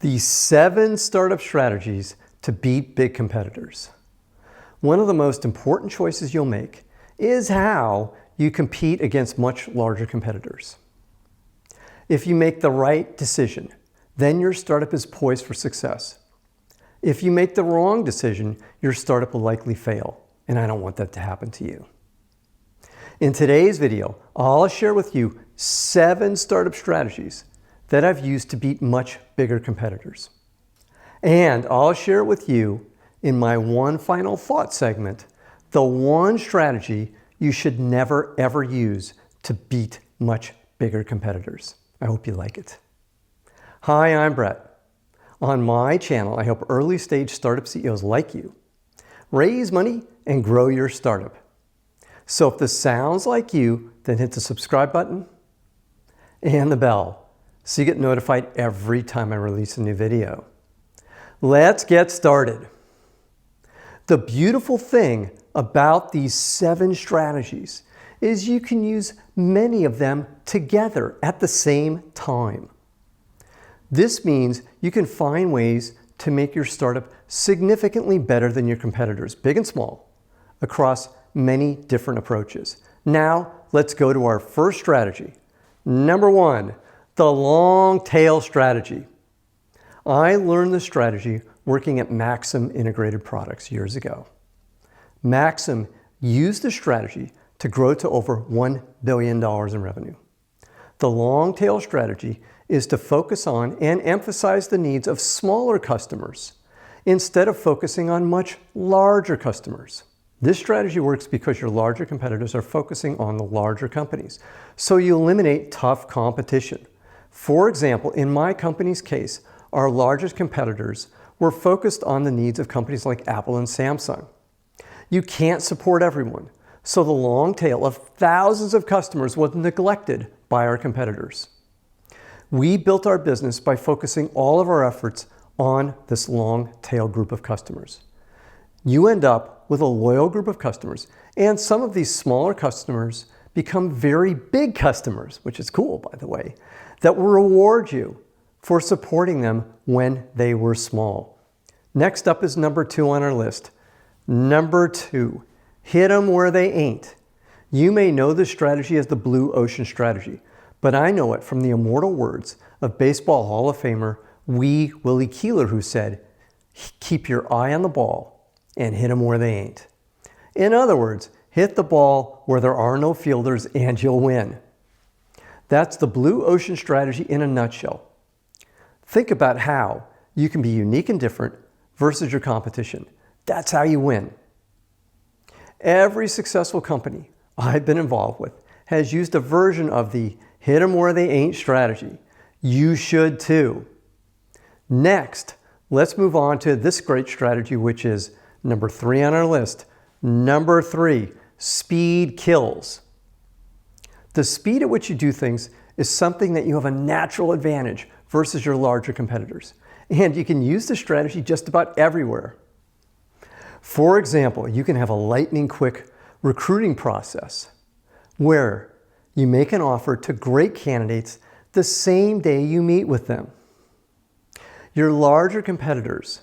The 7 startup strategies to beat big competitors. One of the most important choices you'll make is how you compete against much larger competitors. If you make the right decision, then your startup is poised for success. If you make the wrong decision, your startup will likely fail, and I don't want that to happen to you. In today's video, I'll share with you 7 startup strategies that I've used to beat much bigger competitors. And I'll share with you in my one final thought segment, the one strategy you should never ever use to beat much bigger competitors. I hope you like it. Hi, I'm Brett. On my channel, I help early stage startup CEOs like you raise money and grow your startup. So if this sounds like you, then hit the subscribe button and the bell so you get notified every time I release a new video. Let's get started. The beautiful thing about these 7 strategies is you can use many of them together at the same time. This means you can find ways to make your startup significantly better than your competitors, big and small, across many different approaches. Now, let's go to our first strategy. Number 1, the long tail strategy. I learned this strategy working at Maxim Integrated Products years ago. Maxim used this strategy to grow to over $1 billion in revenue. The long tail strategy is to focus on and emphasize the needs of smaller customers instead of focusing on much larger customers. This strategy works because your larger competitors are focusing on the larger companies, so you eliminate tough competition. For example, in my company's case, our largest competitors were focused on the needs of companies like Apple and Samsung. You can't support everyone, so the long tail of thousands of customers was neglected by our competitors. We built our business by focusing all of our efforts on this long tail group of customers. You end up with a loyal group of customers, and some of these smaller customers become very big customers, which is cool, by the way, that will reward you for supporting them when they were small. Next up is number 2 on our list. Number 2, hit them where they ain't. You may know this strategy as the blue ocean strategy, but I know it from the immortal words of Baseball Hall of Famer Willie Keeler, who said, "Keep your eye on the ball and hit them where they ain't." In other words, hit the ball where there are no fielders and you'll win. That's the blue ocean strategy in a nutshell. Think about how you can be unique and different versus your competition. That's how you win. Every successful company I've been involved with has used a version of the hit 'em where they ain't strategy. You should too. Next, let's move on to this great strategy, which is number 3 on our list. Number 3, speed kills. The speed at which you do things is something that you have a natural advantage versus your larger competitors. And you can use this strategy just about everywhere. For example, you can have a lightning quick recruiting process where you make an offer to great candidates the same day you meet with them. Your larger competitors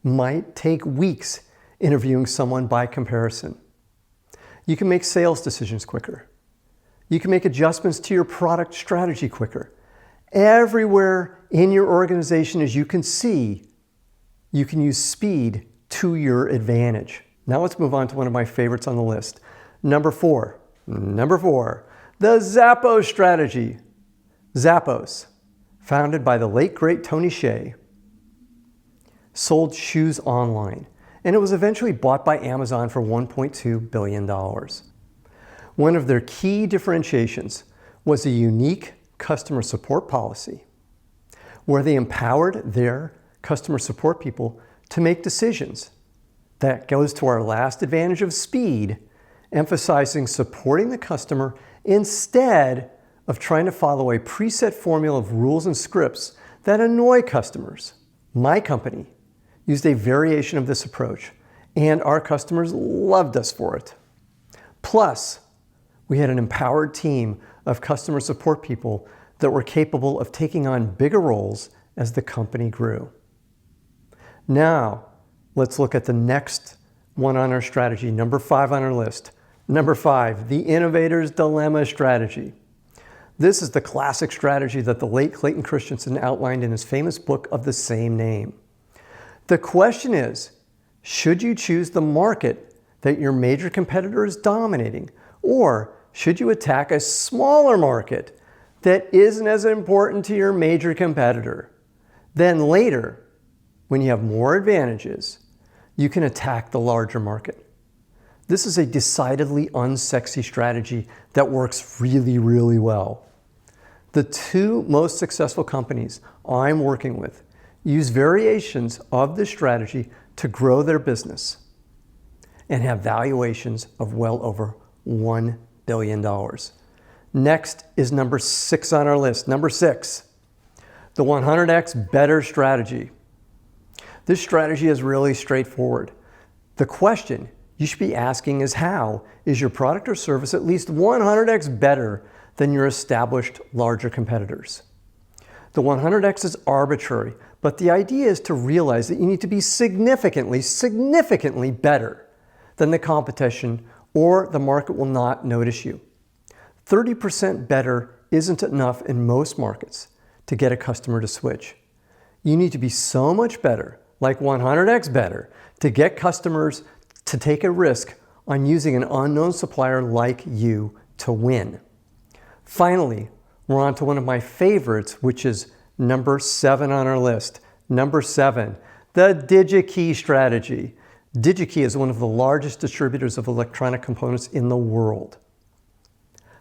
might take weeks interviewing someone by comparison. You can make sales decisions quicker. You can make adjustments to your product strategy quicker. Everywhere in your organization, as you can see, you can use speed to your advantage. Now let's move on to one of my favorites on the list. Number 4, the Zappos strategy. Zappos, founded by the late great Tony Hsieh, sold shoes online, and it was eventually bought by Amazon for $1.2 billion. One of their key differentiations was a unique customer support policy where they empowered their customer support people to make decisions. That goes to our last advantage of speed, emphasizing supporting the customer instead of trying to follow a preset formula of rules and scripts that annoy customers. My company used a variation of this approach, and our customers loved us for it. Plus, we had an empowered team of customer support people that were capable of taking on bigger roles as the company grew. Now, let's look at the next one on our strategy, number 5 on our list. Number 5, the innovator's dilemma strategy. This is the classic strategy that the late Clayton Christensen outlined in his famous book of the same name. The question is, should you choose the market that your major competitor is dominating, or should you attack a smaller market that isn't as important to your major competitor? Then later, when you have more advantages, you can attack the larger market. This is a decidedly unsexy strategy that works really, really well. The 2 most successful companies I'm working with use variations of this strategy to grow their business and have valuations of well over $1 billion. Next is number 6 on our list. Number 6, the 100x better strategy. This strategy is really straightforward. The question you should be asking is, how is your product or service at least 100x better than your established larger competitors? The 100x is arbitrary, but the idea is to realize that you need to be significantly better than the competition, or the market will not notice you. 30% better isn't enough in most markets to get a customer to switch. You need to be so much better, like 100x better, to get customers to take a risk on using an unknown supplier like you to win. Finally, we're on to one of my favorites, which is number 7 on our list. Number 7, the Digi-Key strategy. Digi-Key is one of the largest distributors of electronic components in the world.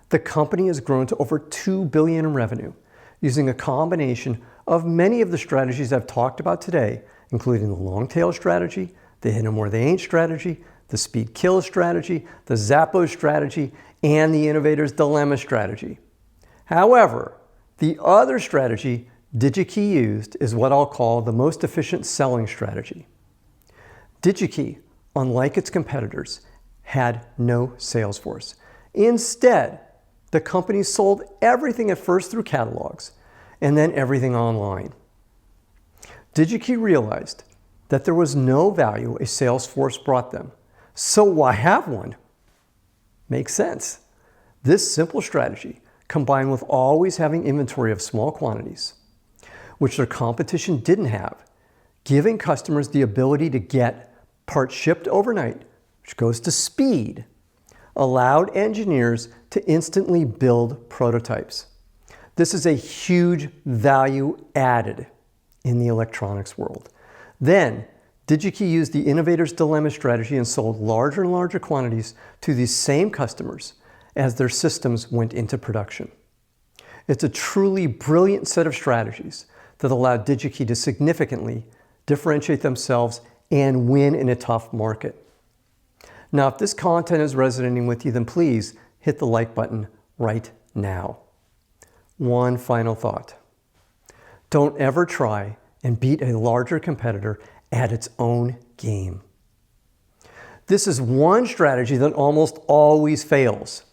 The company has grown to over $2 billion in revenue, using a combination of many of the strategies I've talked about today, including the long tail strategy, the hit 'em where they ain't strategy, the speed kill strategy, the Zappos strategy, and the innovator's dilemma strategy. However, the other strategy Digi-Key used is what I'll call the most efficient selling strategy. Digi-Key, unlike its competitors, had no sales force. Instead, the company sold everything at first through catalogs and then everything online. Digi-Key realized that there was no value a sales force brought them. So why have one? Makes sense. This simple strategy, combined with always having inventory of small quantities, which their competition didn't have, giving customers the ability to get parts shipped overnight, which goes to speed, allowed engineers to instantly build prototypes. This is a huge value added in the electronics world. Then, Digi-Key used the innovator's dilemma strategy and sold larger and larger quantities to these same customers as their systems went into production. It's a truly brilliant set of strategies that allowed Digi-Key to significantly differentiate themselves and win in a tough market. Now, if this content is resonating with you, then please hit the like button right now. One final thought. Don't ever try and beat a larger competitor at its own game. This is one strategy that almost always fails.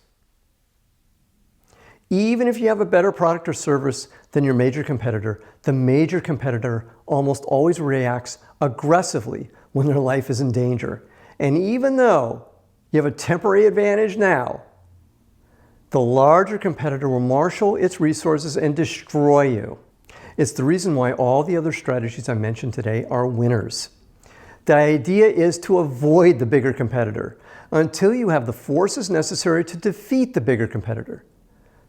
Even if you have a better product or service than your major competitor, the major competitor almost always reacts aggressively when their life is in danger. And even though you have a temporary advantage now, the larger competitor will marshal its resources and destroy you. It's the reason why all the other strategies I mentioned today are winners. The idea is to avoid the bigger competitor until you have the forces necessary to defeat the bigger competitor.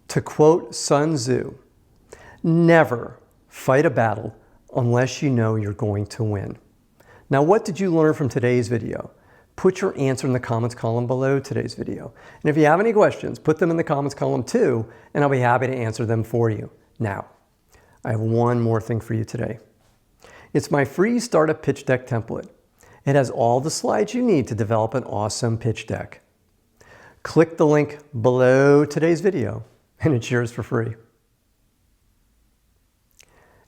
To quote Sun Tzu, never fight a battle unless you know you're going to win. Now, what did you learn from today's video? Put your answer in the comments column below today's video. And if you have any questions, put them in the comments column too, and I'll be happy to answer them for you. Now, I have one more thing for you today. It's my free startup pitch deck template. It has all the slides you need to develop an awesome pitch deck. Click the link below today's video, and it's yours for free.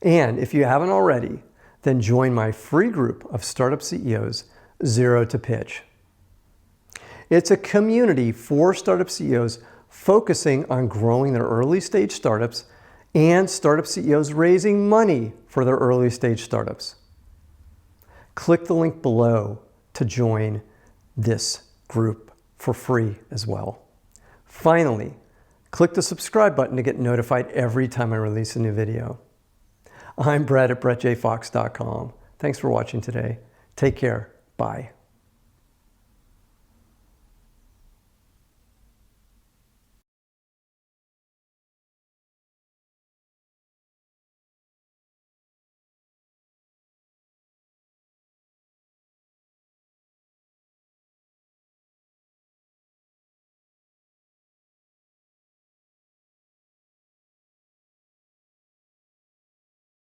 And if you haven't already, then join my free group of startup CEOs, Zero to Pitch. It's a community for startup CEOs focusing on growing their early stage startups and startup CEOs raising money for their early stage startups. Click the link below to join this group for free as well. Finally, click the subscribe button to get notified every time I release a new video. I'm Brett at brettjfox.com. Thanks for watching today. Take care. Bye.